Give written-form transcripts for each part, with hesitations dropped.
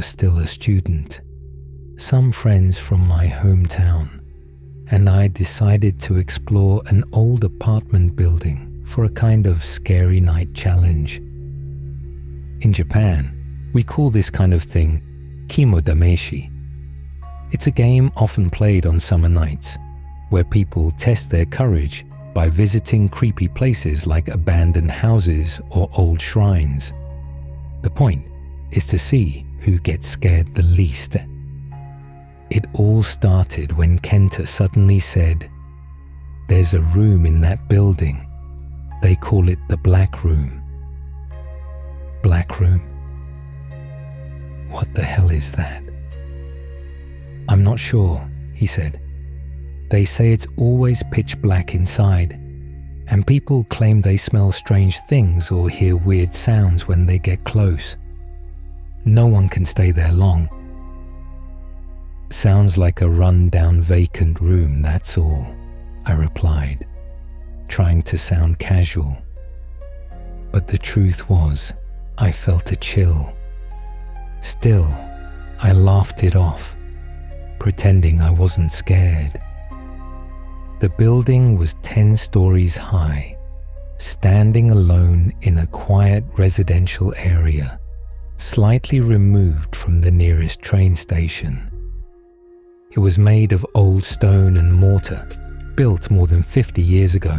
was still a student, some friends from my hometown, and I decided to explore an old apartment building for a kind of scary night challenge. In Japan, we call this kind of thing kimodameshi. It's a game often played on summer nights, where people test their courage by visiting creepy places like abandoned houses or old shrines. The point is to see who gets scared the least. It all started when Kenta suddenly said, "There's a room in that building. They call it the Black Room." Black Room? What the hell is that? "I'm not sure," he said. "They say it's always pitch black inside, and people claim they smell strange things or hear weird sounds when they get close. No one can stay there long." "Sounds like a run-down vacant room, that's all," I replied, trying to sound casual. But the truth was, I felt a chill. Still, I laughed it off, pretending I wasn't scared. The building was 10 stories high, standing alone in a quiet residential area, slightly removed from the nearest train station. It was made of old stone and mortar, built more than 50 years ago.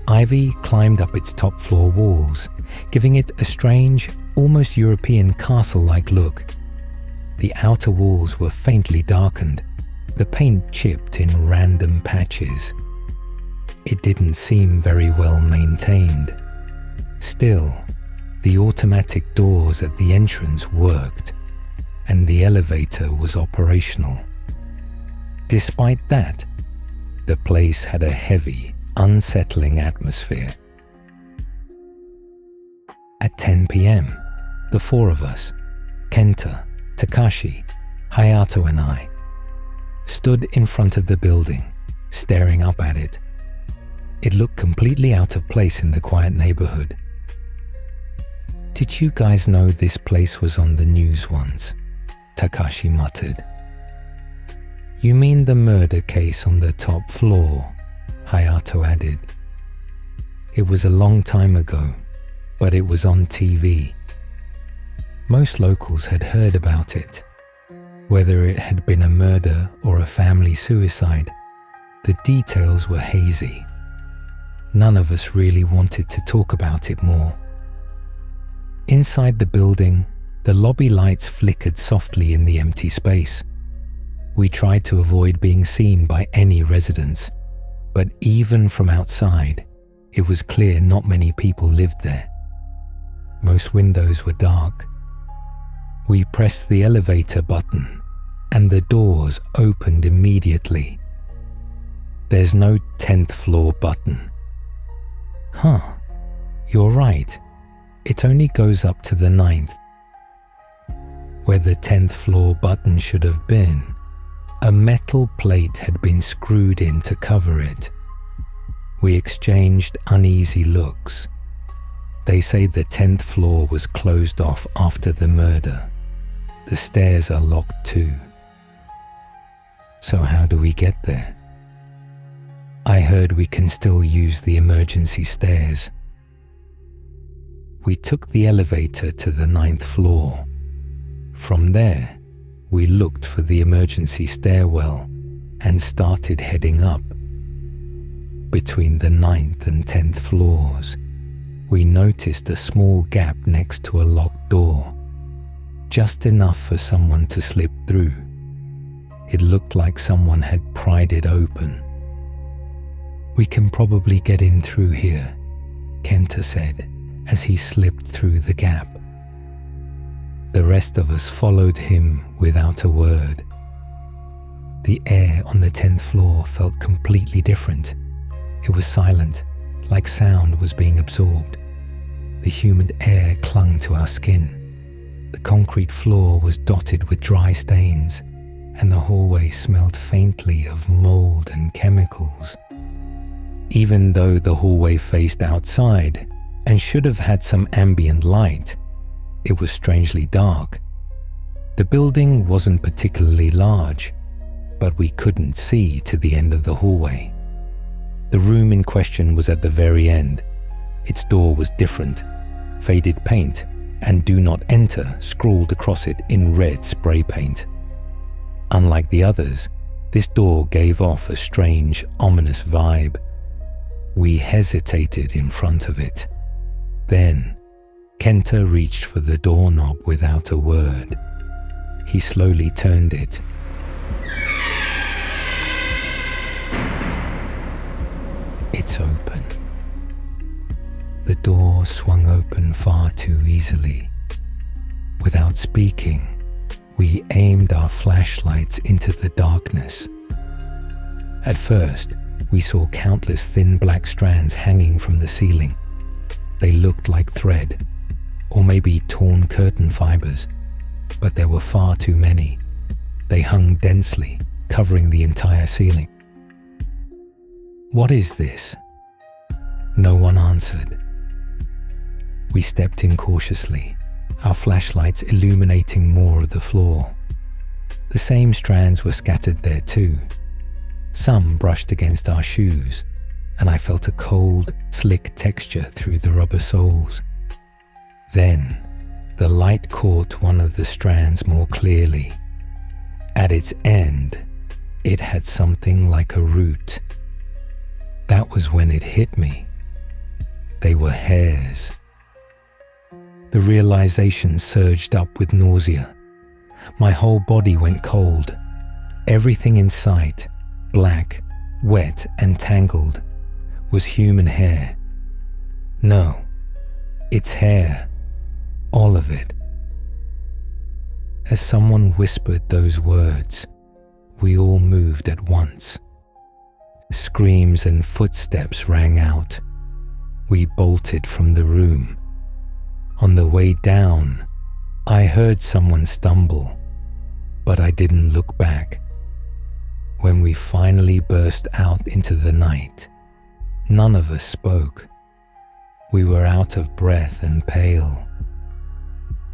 Ivy climbed up its top floor walls, giving it a strange, almost European castle-like look. The outer walls were faintly darkened, the paint chipped in random patches. It didn't seem very well maintained. Still, the automatic doors at the entrance worked, and the elevator was operational. Despite that, the place had a heavy, unsettling atmosphere. At 10 p.m., the four of us, Kenta, Takashi, Hayato and I, stood in front of the building, staring up at it. It looked completely out of place in the quiet neighborhood. "Did you guys know this place was on the news once?" Takashi muttered. "You mean the murder case on the top floor?" Hayato added. "It was a long time ago, but it was on TV. Most locals had heard about it. Whether it had been a murder or a family suicide, the details were hazy. None of us really wanted to talk about it more. Inside the building, the lobby lights flickered softly in the empty space. We tried to avoid being seen by any residents, but even from outside, it was clear not many people lived there. Most windows were dark. We pressed the elevator button, and the doors opened immediately. There's no 10th floor button. Huh, you're right. It only goes up to the 9th. Where the 10th floor button should have been, a metal plate had been screwed in to cover it. We exchanged uneasy looks. They say the 10th floor was closed off after the murder. The stairs are locked too. So how do we get there? I heard we can still use the emergency stairs. We took the elevator to the 9th floor. From there, we looked for the emergency stairwell and started heading up. Between the 9th and 10th floors, we noticed a small gap next to a locked door, just enough for someone to slip through. It looked like someone had pried it open. "We can probably get in through here," Kenta said as he slipped through the gap. The rest of us followed him without a word. The air on the 10th floor felt completely different. It was silent, like sound was being absorbed. The humid air clung to our skin. The concrete floor was dotted with dry stains, and the hallway smelled faintly of mold and chemicals. Even though the hallway faced outside and should have had some ambient light, it was strangely dark. The building wasn't particularly large, but we couldn't see to the end of the hallway. The room in question was at the very end. Its door was different, faded paint and "Do Not Enter" scrawled across it in red spray paint. Unlike the others, this door gave off a strange, ominous vibe. We hesitated in front of it. Then, Kenta reached for the doorknob without a word. He slowly turned it. It's open. The door swung open far too easily. Without speaking, we aimed our flashlights into the darkness. At first, we saw countless thin black strands hanging from the ceiling. They looked like thread, or maybe torn curtain fibers, but there were far too many. They hung densely, covering the entire ceiling. "What is this?" No one answered. We stepped in cautiously, our flashlights illuminating more of the floor. The same strands were scattered there too. Some brushed against our shoes, and I felt a cold, slick texture through the rubber soles. Then, the light caught one of the strands more clearly. At its end, it had something like a root. That was when it hit me. They were hairs. The realization surged up with nausea. My whole body went cold. Everything in sight, black, wet and tangled, was human hair. No, it's hair. All of it. As someone whispered those words, we all moved at once. Screams and footsteps rang out. We bolted from the room. On the way down, I heard someone stumble, but I didn't look back. When we finally burst out into the night, none of us spoke. We were out of breath and pale.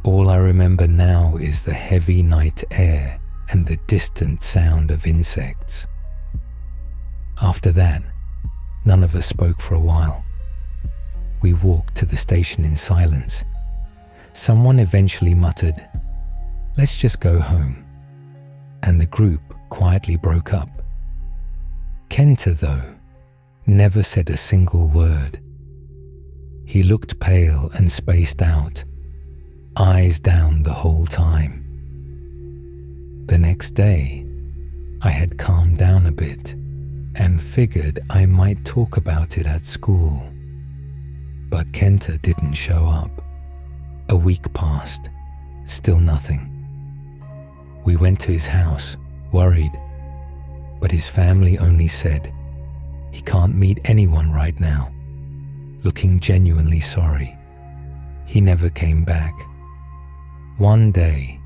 All I remember now is the heavy night air and the distant sound of insects. After that, none of us spoke for a while. We walked to the station in silence. Someone eventually muttered, "Let's just go home," and the group quietly broke up. Kenta, though, never said a single word. He looked pale and spaced out, eyes down the whole time. The next day, I had calmed down a bit and figured I might talk about it at school. But Kenta didn't show up. A week passed, still nothing. We went to his house, worried, but his family only said, "He can't meet anyone right now," looking genuinely sorry. He never came back. One day,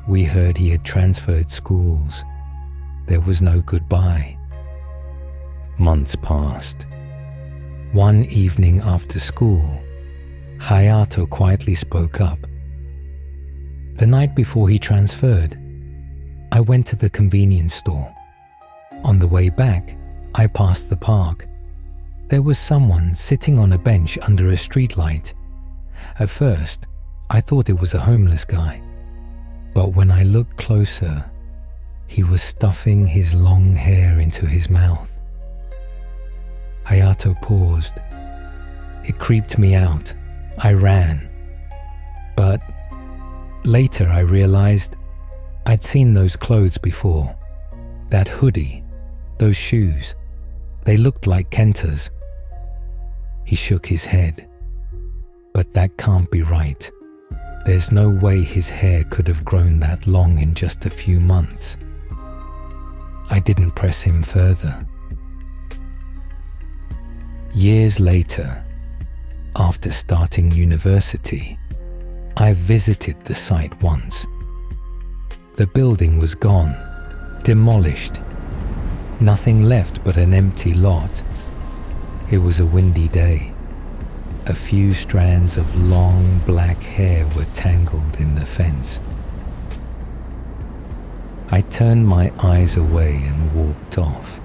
we heard he had transferred schools. There was no goodbye. Months passed. One evening after school, Hayato quietly spoke up. The night before he transferred, I went to the convenience store. On the way back, I passed the park. There was someone sitting on a bench under a streetlight. At first, I thought it was a homeless guy. But when I looked closer, he was stuffing his long hair into his mouth. Hayato paused. It creeped me out. I ran. But later I realized I'd seen those clothes before. That hoodie, those shoes, they looked like Kenta's. He shook his head. But that can't be right. There's no way his hair could have grown that long in just a few months. I didn't press him further. Years later, after starting university, I visited the site once. The building was gone, demolished. Nothing left but an empty lot. It was a windy day. A few strands of long black hair were tangled in the fence. I turned my eyes away and walked off.